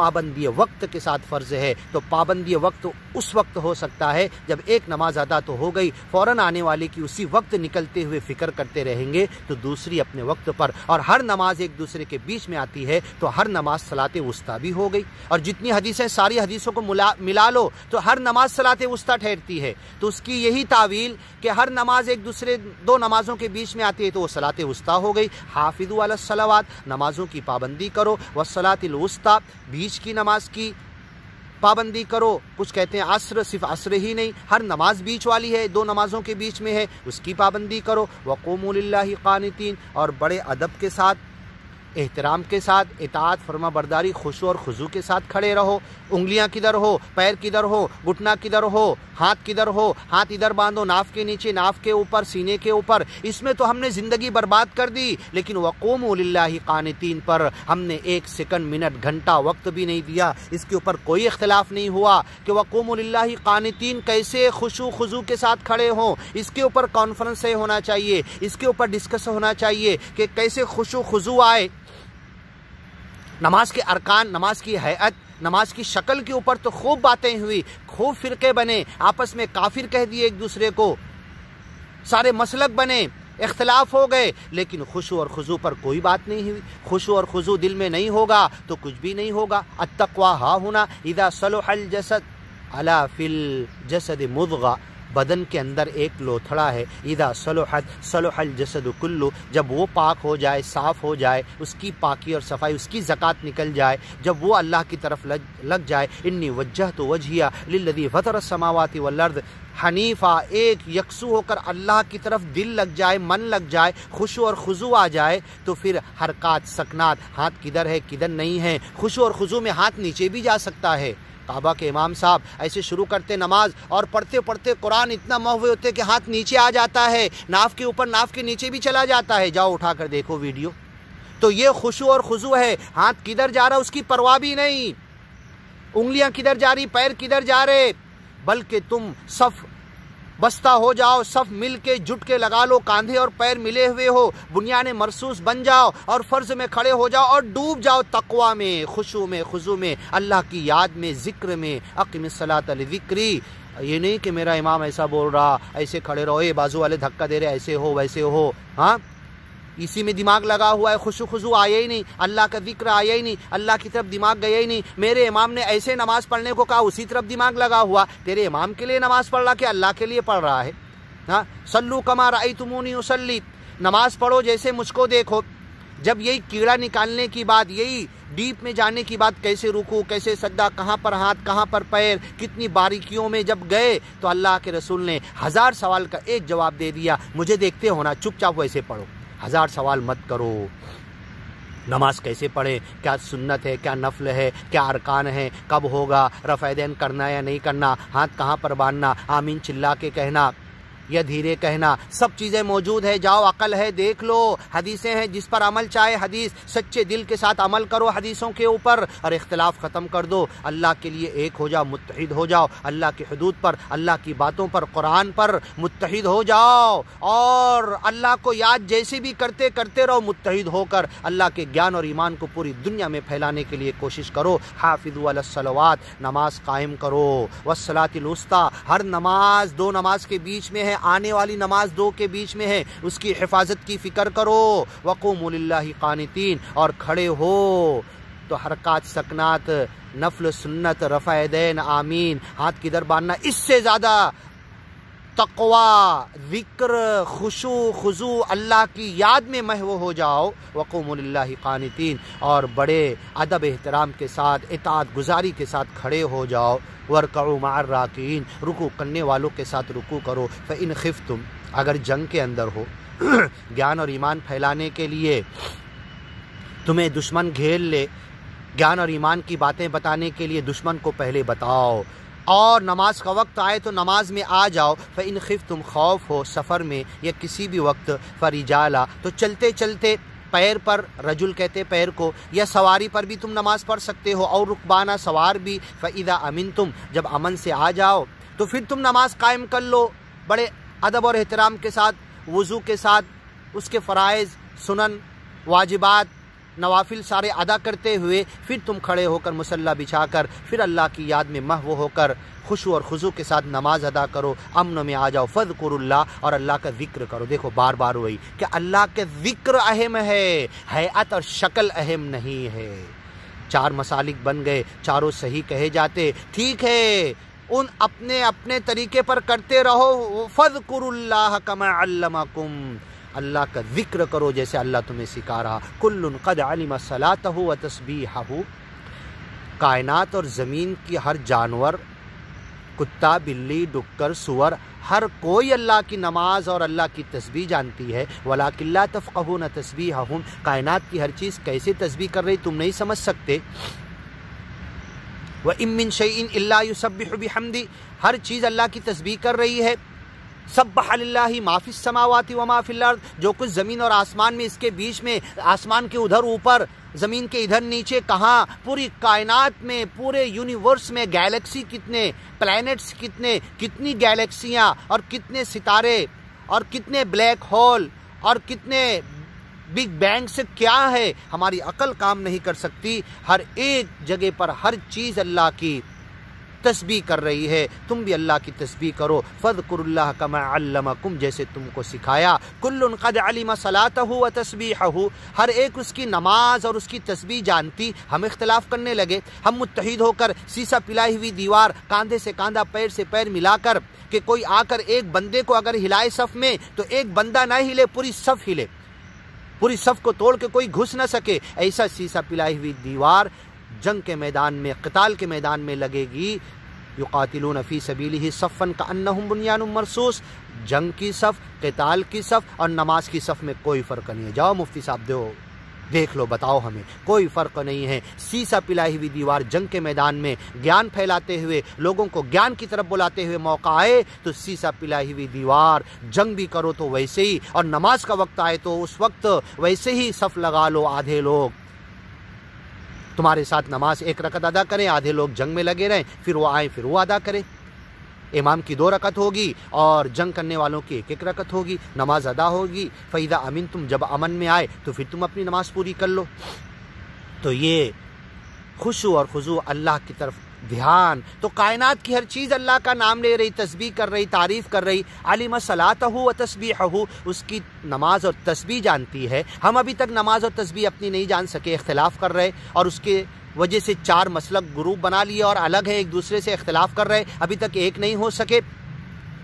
پابندی وقت کے ساتھ فرض ہے، تو پابندی وقت اس وقت ہو سکتا ہے جب ایک نماز ادا تو ہو گئی، فوراً آنے والے کی اسی وقت نکلتے ہوئے فکر کرتے رہیں گے تو دوسری اپنے وقت پر، اور ہر نماز ایک دوسرے کے بیچ میں آتی ہے تو ہر نماز صلاۃ وسطیٰ بھی ہو گئی، اور جتنی حدیثیں ساری حدیثوں کو ملا لو تو ہر نماز صلاۃ وسطیٰ ٹھہرتی ہے، تو اس کی یہی تعویل کہ ہر نماز ایک دوسرے دو نمازوں کے بیچ میں آتی ہے تو وہ صلاۃ وسطیٰ ہو گئی۔ حافظوا علی الصلوات، نمازوں کی پابندی کرو، والصلاۃ الوسطیٰ، بیچ کی نماز کی پابندی کرو۔ کچھ کہتے ہیں عصر، صرف عصر ہی نہیں، ہر نماز بیچ والی ہے، دو نمازوں کے بیچ میں ہے، اس کی پابندی کرو۔ وقوموا للہ قانتین، اور بڑے ادب کے ساتھ، احترام کے ساتھ، اطاعت فرما برداری، خشوع اور خضوع کے ساتھ کھڑے رہو۔ انگلیاں کدھر ہو، پیر کدھر ہو، گھٹنا کدھر ہو، ہاتھ کدھر ہو، ہاتھ ادھر باندھو، ناف کے نیچے، ناف کے اوپر، سینے کے اوپر، اس میں تو ہم نے زندگی برباد کر دی، لیکن وقوموا للہ قانتین پر ہم نے ایک سیکنڈ، منٹ، گھنٹہ وقت بھی نہیں دیا، اس کے اوپر کوئی اختلاف نہیں ہوا کہ وقوموا للہ قانتین کیسے خشوع خضوع کے ساتھ کھڑے ہوں، اس کے اوپر کانفرنس ہونا چاہیے، اس کے اوپر ڈسکس ہونا چاہیے کہ کیسے خشوع خضوع آئے۔ نماز کے ارکان، نماز کی ہیئت، نماز کی شکل کے اوپر تو خوب باتیں ہوئی، خوب فرقے بنے، آپس میں کافر کہہ دیے ایک دوسرے کو، سارے مسلک بنے، اختلاف ہو گئے، لیکن خشوع اور خضوع پر کوئی بات نہیں ہوئی۔ خشوع اور خضوع دل میں نہیں ہوگا تو کچھ بھی نہیں ہوگا۔ التقویٰ ہا ہونا اذا صلح الجسد الا فی الجسد مضغہ، بدن کے اندر ایک لوتھڑا ہے، اذا صلحت صلح الجسد کلو، جب وہ پاک ہو جائے، صاف ہو جائے، اس کی پاکی اور صفائی، اس کی زکوٰۃ نکل جائے، جب وہ اللہ کی طرف لگ جائے، انی وجہت وجہیہ للذی فطر السماوات والارض حنیفہ، ایک یکسو ہو کر اللہ کی طرف دل لگ جائے، من لگ جائے، خشوع اور خضوع آ جائے، تو پھر حرکات، سکنات، ہاتھ کدھر ہے کدھر نہیں ہے، خشوع اور خضوع میں ہاتھ نیچے بھی جا سکتا ہے۔ کعبہ کے امام صاحب ایسے شروع کرتے نماز اور پڑھتے پڑھتے قرآن اتنا محو ہوتے کہ ہاتھ نیچے آ جاتا ہے، ناف کے اوپر، ناف کے نیچے بھی چلا جاتا ہے، جاؤ اٹھا کر دیکھو ویڈیو۔ تو یہ خشوع اور خضوع ہے، ہاتھ کدھر جا رہا اس کی پرواہ بھی نہیں، انگلیاں کدھر جا رہی، پیر کدھر جا رہے، بلکہ تم صف بستہ ہو جاؤ، صف مل کے جٹ کے لگا لو، کاندھے اور پیر ملے ہوئے ہو، بنیان مرصوص بن جاؤ اور فرض میں کھڑے ہو جاؤ اور ڈوب جاؤ تقویٰ میں، خشوع میں، خضوع میں، اللہ کی یاد میں، ذکر میں۔ اقم الصلاۃ لذکری، یہ نہیں کہ میرا امام ایسا بول رہا، ایسے کھڑے رہو، اے بازو والے دھکا دے رہے، ایسے ہو ویسے ہو، ہاں اسی میں دماغ لگا ہوا ہے، خشوع خضوع آیا ہی نہیں، اللہ کا ذکر آیا ہی نہیں، اللہ کی طرف دماغ گیا ہی نہیں۔ میرے امام نے ایسے نماز پڑھنے کو کہا، اسی طرف دماغ لگا ہوا، تیرے امام کے لیے نماز پڑھ رہا کہ اللہ کے لیے پڑھ رہا ہے؟ ہاں، صلو کما رأیتمونی اصلی، نماز پڑھو جیسے مجھ کو دیکھو۔ جب یہی کیڑا نکالنے کی بات، یہی ڈیپ میں جانے کی بات، کیسے رکوع، کیسے سجدہ، کہاں پر ہاتھ، کہاں پر پیر، کتنی باریکیوں میں جب گئے تو اللہ کے رسول نے 1000 سوال کا ایک جواب دے دیا، مجھے دیکھتے ہونا، چپ چاپ ویسے پڑھو، 1000 سوال مت کرو۔ نماز کیسے پڑھیں، کیا سنت ہے، کیا نفل ہے، کیا ارکان ہے، کب ہوگا، رفع دین کرنا یا نہیں کرنا، ہاتھ کہاں پر باندھنا، آمین چلا کے کہنا یا دھیرے کہنا، سب چیزیں موجود ہے، جاؤ عقل ہے دیکھ لو، حدیثیں ہیں، جس پر عمل چاہے حدیث، سچے دل کے ساتھ عمل کرو حدیثوں کے اوپر اور اختلاف ختم کر دو، اللہ کے لیے ایک ہو جاؤ، متحد ہو جاؤ، اللہ کی حدود پر، اللہ کی باتوں پر، قرآن پر متحد ہو جاؤ، اور اللہ کو یاد جیسے بھی کرتے کرتے رہو، متحد ہو کر اللہ کے گیان اور ایمان کو پوری دنیا میں پھیلانے کے لیے کوشش کرو۔ حافظوا علی الصلوات، نماز قائم کرو، والصلاۃ الوسطیٰ، ہر نماز دو نماز کے بیچ میں ہے، آنے والی نماز دو کے بیچ میں ہے، اس کی حفاظت کی فکر کرو۔ وقوموا للہ قانتین، اور کھڑے ہو تو حرکات، سکنات، نفل، سنت، رفع دین، آمین، ہاتھ کدھر باندھنا، اس سے زیادہ تقویٰ، ذکر، خشوع خضوع، اللہ کی یاد میں محو ہو جاؤ۔ وقوموا للہ قانتین، اور بڑے ادب احترام کے ساتھ، اطاعت گزاری کے ساتھ کھڑے ہو جاؤ۔ وارکعوا مع الراکعین، رکوع کرنے والوں کے ساتھ رکوع کرو۔ فإن خفتم، اگر جنگ کے اندر ہو، گیان اور ایمان پھیلانے کے لیے تمہیں دشمن گھیر لے، گیان اور ایمان کی باتیں بتانے کے لیے دشمن کو پہلے بتاؤ، اور نماز کا وقت آئے تو نماز میں آ جاؤ۔ فإن خفتم، خوف ہو سفر میں یا کسی بھی وقت، فرجالا، تو چلتے چلتے، پیر پر، رجل کہتے پیر کو، یا سواری پر بھی تم نماز پڑھ سکتے ہو، اور رکبانہ، سوار بھی۔ فإذا امنتم، جب امن سے آ جاؤ تو پھر تم نماز قائم کر لو، بڑے ادب اور احترام کے ساتھ، وضو کے ساتھ، اس کے فرائض، سنن، واجبات، نوافل سارے ادا کرتے ہوئے پھر تم کھڑے ہو کر مصلی بچھا کر پھر اللہ کی یاد میں محو ہو کر خشوع اور خضوع کے ساتھ نماز ادا کرو، امن میں آ جاؤ، فذکروا اللہ، اور اللہ کا ذکر کرو۔ دیکھو بار بار وہی کہ اللہ کے ذکر اہم ہے، ہیئت اور شکل اہم نہیں ہے۔ 4 مسالک بن گئے، چاروں صحیح کہے جاتے، ٹھیک ہے، ان اپنے اپنے طریقے پر کرتے رہو۔ فذکروا اللہ کما علمکم، اللہ کا ذکر کرو جیسے اللہ تمہیں سکھا رہا۔ کل قد علم صلاتہ و تسبیحہ، کائنات اور زمین کی ہر جانور، کتا، بلی، ڈکر، سور، ہر کوئی اللہ کی نماز اور اللہ کی تسبیح جانتی ہے۔ وَلَٰكِن لَا تَفْقَهُونَ تَسْبِيحَهُمْ، کائنات کی ہر چیز کیسے تسبیح کر رہی تم نہیں سمجھ سکتے۔ وَإِن مِّن شَيْءٍ إِلَّا يُسَبِّحُ بِحَمْدِهِ، ہر چیز اللہ کی تسبیح کر رہی ہے۔ سبح للہ ما فی السماوات وما فی الارض، جو کچھ زمین اور آسمان میں، اس کے بیچ میں، آسمان کے ادھر اوپر، زمین کے ادھر نیچے، کہاں پوری کائنات میں، پورے یونیورس میں گیلیکسی کتنے، پلینٹس کتنے، کتنی گیلیکسیاں اور کتنے ستارے اور کتنے بلیک ہول اور کتنے بگ بینگ سے کیا ہے ہماری عقل کام نہیں کر سکتی۔ ہر ایک جگہ پر ہر چیز اللہ کی تسبیح کر رہی ہے، تم بھی اللہ کی تسبیح کرو۔ فَاذْكُرُوا اللَّهَ كَمَا عَلَّمَكُمْ، جیسے تم کو سکھایا۔ كُلٌّ قَدْ عَلِمَ صَلَاتَهُ وَتَسْبِيحَهُ، ہر ایک اس کی نماز اور اس کی تسبیح جانتی۔ ہم اختلاف کرنے لگے، ہم متحد ہو کر سیسا پلائی ہوئی دیوار، کاندھے سے کاندھا، پیر سے پیر ملا کر، کہ کوئی آ کر ایک بندے کو اگر ہلائے صف میں تو ایک بندہ نہ ہلے، پوری صف ہلے، پوری صف کو توڑ کے کوئی گھس نہ سکے۔ ایسا سیسا پلائی ہوئی دیوار جنگ کے میدان میں، قتال کے میدان میں لگے گی۔ یقاتلون فی سبیلہ صفا کأنہم بنیان مرصوص، جنگ کی صف، قتال کی صف اور نماز کی صف میں کوئی فرق نہیں ہے۔ جاؤ مفتی صاحب دیکھ لو، بتاؤ ہمیں، کوئی فرق نہیں ہے۔ سیسا پلائی ہوئی دیوار جنگ کے میدان میں گیان پھیلاتے ہوئے، لوگوں کو گیان کی طرف بلاتے ہوئے موقع آئے تو سیسا پلائی ہوئی دیوار، جنگ بھی کرو تو ویسے ہی، اور نماز کا وقت آئے تو اس وقت ویسے ہی صف لگا لو۔ آدھے لوگ تمہارے ساتھ نماز 1 رکعت ادا کریں، آدھے لوگ جنگ میں لگے رہیں، پھر وہ آئیں پھر وہ ادا کریں۔ امام کی 2 رکعت ہوگی اور جنگ کرنے والوں کی 1 رکعت ہوگی، نماز ادا ہوگی۔ فَإِذَا أَمِنْتُمْ، جب امن میں آئے تو پھر تم اپنی نماز پوری کر لو۔ تو یہ خشوع اور خضوع، اللہ کی طرف دھیان، تو کائنات کی ہر چیز اللہ کا نام لے رہی، تسبیح کر رہی، تعریف کر رہی۔ علم صلاتہ و تسبیحہ، اس کی نماز اور تسبیح جانتی ہے۔ ہم ابھی تک نماز اور تسبیح اپنی نہیں جان سکے، اختلاف کر رہے، اور اس کے وجہ سے 4 مسلک گروپ بنا لیے اور الگ ہیں، ایک دوسرے سے اختلاف کر رہے، ابھی تک ایک نہیں ہو سکے۔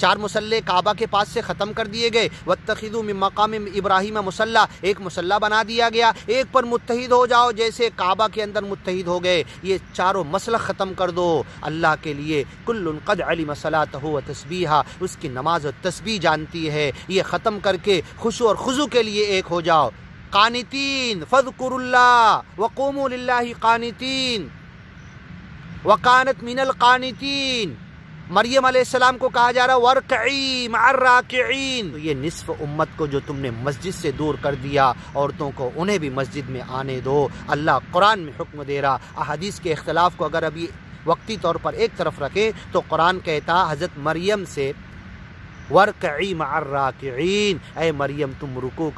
4 مصلے کعبہ کے پاس سے ختم کر دیے گئے، وَاتَّخِذُوا مِن مَّقَامِ إِبْرَاهِيمَ مُصَلَّى، ایک مصلی بنا دیا گیا، ایک پر متحد ہو جاؤ جیسے کعبہ کے اندر متحد ہو گئے۔ یہ چاروں مسلک ختم کر دو اللہ کے لیے۔ کل قد علم صلاتہ و تسبیحہ، اس کی نماز اور تسبیح جانتی ہے، یہ ختم کر کے خشوع اور خضوع کے لیے ایک ہو جاؤ۔ قانتین، فاذکروا اللہ وقوموا للہ قانتین، وکانت من القانتین۔ مریم علیہ السلام کو کہا جا رہا وارکعی مع الراکعین۔ تو یہ نصف امت کو جو تم نے مسجد سے دور کر دیا، عورتوں کو انہیں بھی مسجد میں آنے دو۔ اللہ قرآن میں حکم دے رہا۔ احادیث کے اختلاف کو اگر ابھی وقتی طور پر ایک طرف رکھیں تو قرآن کہتا حضرت مریم سے وارکعی مع الراکعین، اے مریم تم رکوع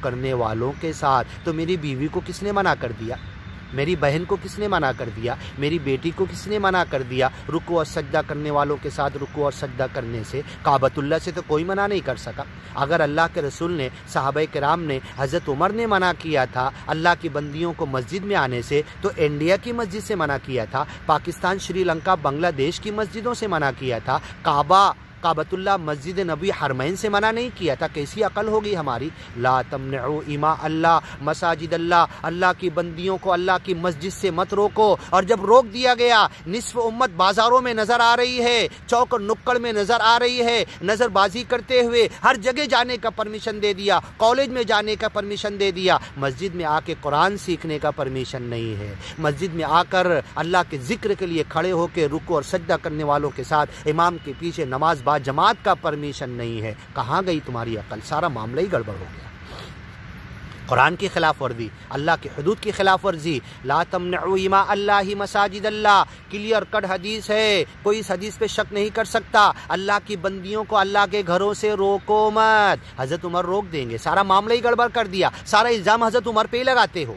کرنے والوں کے ساتھ۔ تو میری بیوی کو کس نے منع کر دیا؟ میری بہن کو کس نے منع کر دیا؟ میری بیٹی کو کس نے منع کر دیا؟ رکوع اور سجدہ کرنے والوں کے ساتھ رکوع اور سجدہ کرنے سے کعبۃ اللہ سے تو کوئی منع نہیں کر سکا۔ اگر اللہ کے رسول نے، صحابہ کرام نے، حضرت عمر نے منع کیا تھا اللہ کی بندیوں کو مسجد میں آنے سے، تو انڈیا کی مسجد سے منع کیا تھا، پاکستان، شری لنکا، بنگلہ دیش کی مسجدوں سے منع کیا تھا، کعبۃ اللہ، مسجد نبی، حرمین سے منع نہیں کیا تھا۔ کیسی عقل ہوگی ہماری؟ لا تمنعوا اماء اللہ مساجد اللہ، اللہ کی بندیوں کو اللہ کی مسجد سے مت روکو۔ اور جب روک دیا گیا، نصف امت بازاروں میں نظر آ رہی ہے، چوک اور نکڑ میں نظر آ رہی ہے، نظر بازی کرتے ہوئے ہر جگہ جانے کا پرمیشن دے دیا، کالج میں جانے کا پرمیشن دے دیا، مسجد میں آ کے قرآن سیکھنے کا پرمیشن نہیں ہے۔ مسجد میں آ کر اللہ کے ذکر کے لیے کھڑے ہو کے رکوع اور سجدہ کرنے والوں کے ساتھ امام کے پیچھے نماز جماعت کا پرمیشن نہیں ہے۔ کہاں گئی تمہاری عقل؟ سارا معاملہ ہی گڑبڑ ہو گیا۔ قرآن کی خلاف ورزی، اللہ کی حدود کی خلاف ورزی۔ لا تمنعوا اماء اللہ مساجد اللہ، کلیئر کٹ حدیث ہے، کوئی اس حدیث پہ شک نہیں کر سکتا۔ اللہ کی بندیوں کو اللہ کے گھروں سے روکو مت۔ حضرت عمر روک دیں گے، سارا معاملہ ہی گڑبڑ کر دیا، سارا الزام حضرت عمر پہ ہی لگاتے ہو۔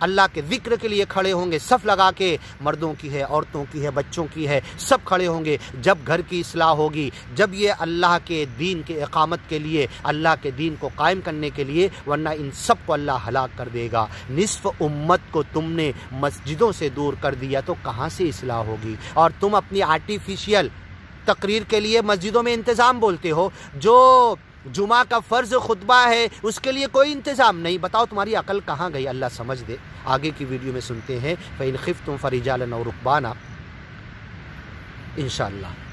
اللہ کے ذکر کے لیے کھڑے ہوں گے صف لگا کے، مردوں کی ہے، عورتوں کی ہے، بچوں کی ہے، سب کھڑے ہوں گے. جب گھر کی اصلاح ہوگی، جب یہ اللہ کے دین کے اقامت کے لیے، اللہ کے دین کو قائم کرنے کے لیے، ورنہ ان سب کو اللہ ہلاک کر دے گا. نصف امت کو تم نے مسجدوں سے دور کر دیا تو کہاں سے اصلاح ہوگی؟ اور تم اپنی آرٹیفیشیل تقریر کے لیے مسجدوں میں انتظام بولتے ہو، جو جمعہ کا فرض خطبہ ہے اس کے لیے کوئی انتظام نہیں. بتاؤ تمہاری عقل کہاں گئی؟ اللہ سمجھ دے. آگے کی ویڈیو میں سنتے ہیں فَإِنْ خِفْتُمْ فَرِجَالًا أَوْ رُكْبَانًا انشاءاللہ.